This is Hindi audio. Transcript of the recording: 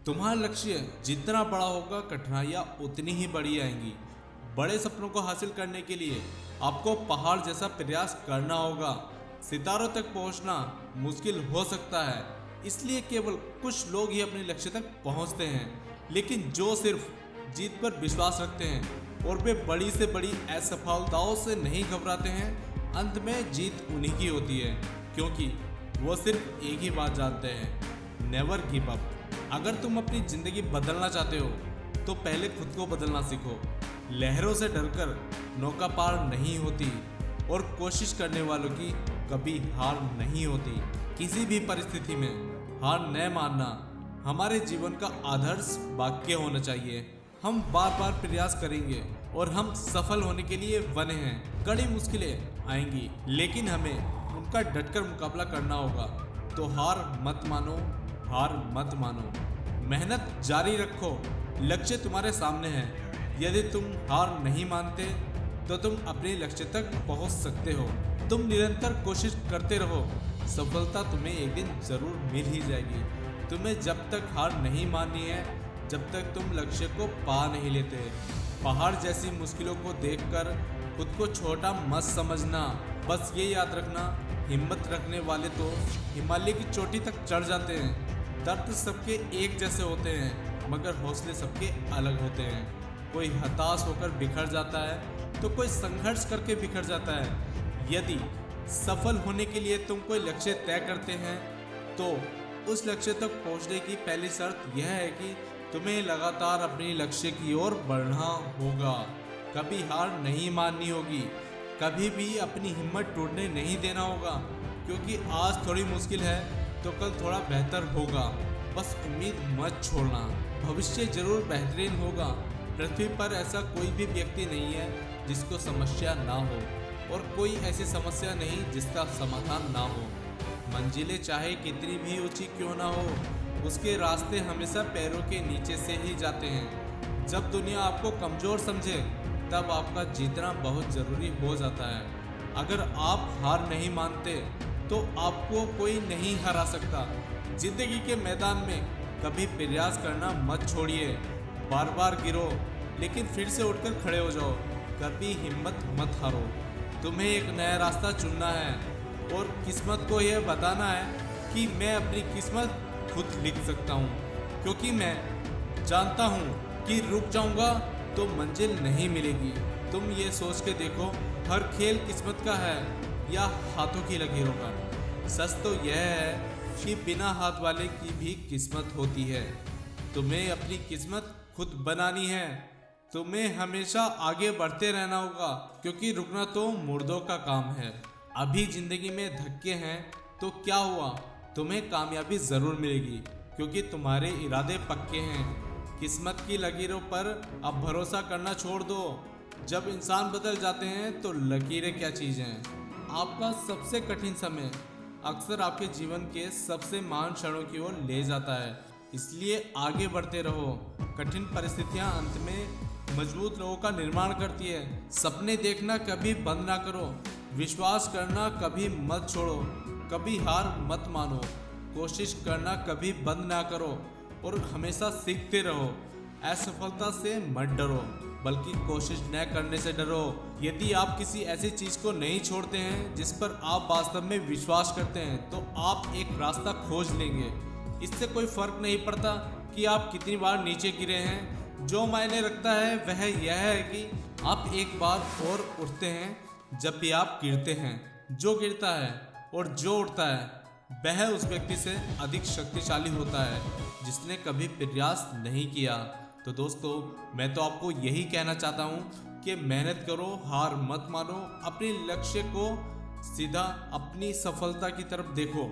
तुम्हारा लक्ष्य जितना बड़ा होगा, कठिनाइयाँ उतनी ही बड़ी आएंगी। बड़े सपनों को हासिल करने के लिए आपको पहाड़ जैसा प्रयास करना होगा। सितारों तक पहुंचना मुश्किल हो सकता है, इसलिए केवल कुछ लोग ही अपने लक्ष्य तक पहुंचते हैं। लेकिन जो सिर्फ जीत पर विश्वास रखते हैं और वे बड़ी से बड़ी असफलताओं से नहीं घबराते हैं, अंत में जीत उन्हीं की होती है, क्योंकि वो सिर्फ एक ही बात जानते हैं, नेवर गिव अप। अगर तुम अपनी जिंदगी बदलना चाहते हो तो पहले खुद को बदलना सीखो। लहरों से डरकर नौका पार नहीं होती और कोशिश करने वालों की कभी हार नहीं होती। किसी भी परिस्थिति में हार न मानना हमारे जीवन का आदर्श वाक्य होना चाहिए। हम बार बार प्रयास करेंगे और हम सफल होने के लिए बने हैं। कड़ी मुश्किलें आएंगी, लेकिन हमें उनका डटकर मुकाबला करना होगा। तो हार मत मानो, हार मत मानो, मेहनत जारी रखो। लक्ष्य तुम्हारे सामने है। यदि तुम हार नहीं मानते तो तुम अपने लक्ष्य तक पहुंच सकते हो। तुम निरंतर कोशिश करते रहो, सफलता तुम्हें एक दिन जरूर मिल ही जाएगी। तुम्हें जब तक हार नहीं माननी है, जब तक तुम लक्ष्य को पा नहीं लेते। पहाड़ जैसी मुश्किलों को देखकर खुद को छोटा मत समझना। बस ये याद रखना, हिम्मत रखने वाले तो हिमालय की चोटी तक चढ़ जाते हैं। दर्द सबके एक जैसे होते हैं, मगर हौसले सबके अलग होते हैं। कोई हताश होकर बिखर जाता है तो कोई संघर्ष करके बिखर जाता है। यदि सफल होने के लिए तुम कोई लक्ष्य तय करते हैं तो उस लक्ष्य तक पहुंचने की पहली शर्त यह है कि तुम्हें लगातार अपने लक्ष्य की ओर बढ़ना होगा। कभी हार नहीं माननी होगी, कभी भी अपनी हिम्मत टूटने नहीं देना होगा, क्योंकि आज थोड़ी मुश्किल है तो कल थोड़ा बेहतर होगा। बस उम्मीद मत छोड़ना, भविष्य जरूर बेहतरीन होगा। पृथ्वी पर ऐसा कोई भी व्यक्ति नहीं है जिसको समस्या ना हो, और कोई ऐसी समस्या नहीं जिसका समाधान ना हो। मंजिलें चाहे कितनी भी ऊंची क्यों ना हो, उसके रास्ते हमेशा पैरों के नीचे से ही जाते हैं। जब दुनिया आपको कमज़ोर समझे तब आपका जीतना बहुत ज़रूरी हो जाता है। अगर आप हार नहीं मानते तो आपको कोई नहीं हरा सकता। जिंदगी के मैदान में कभी प्रयास करना मत छोड़िए। बार बार गिरो लेकिन फिर से उठकर खड़े हो जाओ। कभी हिम्मत मत हारो। तुम्हें एक नया रास्ता चुनना है और किस्मत को यह बताना है कि मैं अपनी किस्मत खुद लिख सकता हूँ, क्योंकि मैं जानता हूँ कि रुक जाऊँगा तो मंजिल नहीं मिलेगी। तुम ये सोच के देखो, हर खेल किस्मत का है या हाथों की लकीरों का। सच तो यह है कि बिना हाथ वाले की भी किस्मत होती है। तुम्हें अपनी किस्मत खुद बनानी है। तुम्हें हमेशा आगे बढ़ते रहना होगा, क्योंकि रुकना तो मुर्दों का काम है। अभी जिंदगी में धक्के हैं तो क्या हुआ, तुम्हें कामयाबी ज़रूर मिलेगी, क्योंकि तुम्हारे इरादे पक्के हैं। किस्मत की लकीरों पर अब भरोसा करना छोड़ दो। जब इंसान बदल जाते हैं तो लकीरें क्या चीज़ हैं। आपका सबसे कठिन समय अक्सर आपके जीवन के सबसे महान क्षणों की ओर ले जाता है, इसलिए आगे बढ़ते रहो। कठिन परिस्थितियां अंत में मजबूत लोगों का निर्माण करती है। सपने देखना कभी बंद ना करो, विश्वास करना कभी मत छोड़ो, कभी हार मत मानो, कोशिश करना कभी बंद ना करो और हमेशा सीखते रहो। असफलता से मत डरो, बल्कि कोशिश न करने से डरो। यदि आप किसी ऐसी चीज़ को नहीं छोड़ते हैं जिस पर आप वास्तव में विश्वास करते हैं, तो आप एक रास्ता खोज लेंगे। इससे कोई फर्क नहीं पड़ता कि आप कितनी बार नीचे गिरे हैं। जो मायने रखता है वह यह है कि आप एक बार और उठते हैं जब भी आप गिरते हैं। जो गिरता है और जो उठता है वह उस व्यक्ति से अधिक शक्तिशाली होता है जिसने कभी प्रयास नहीं किया। तो दोस्तों, मैं तो आपको यही कहना चाहता हूँ कि मेहनत करो, हार मत मानो, अपने लक्ष्य को सीधा अपनी सफलता की तरफ देखो।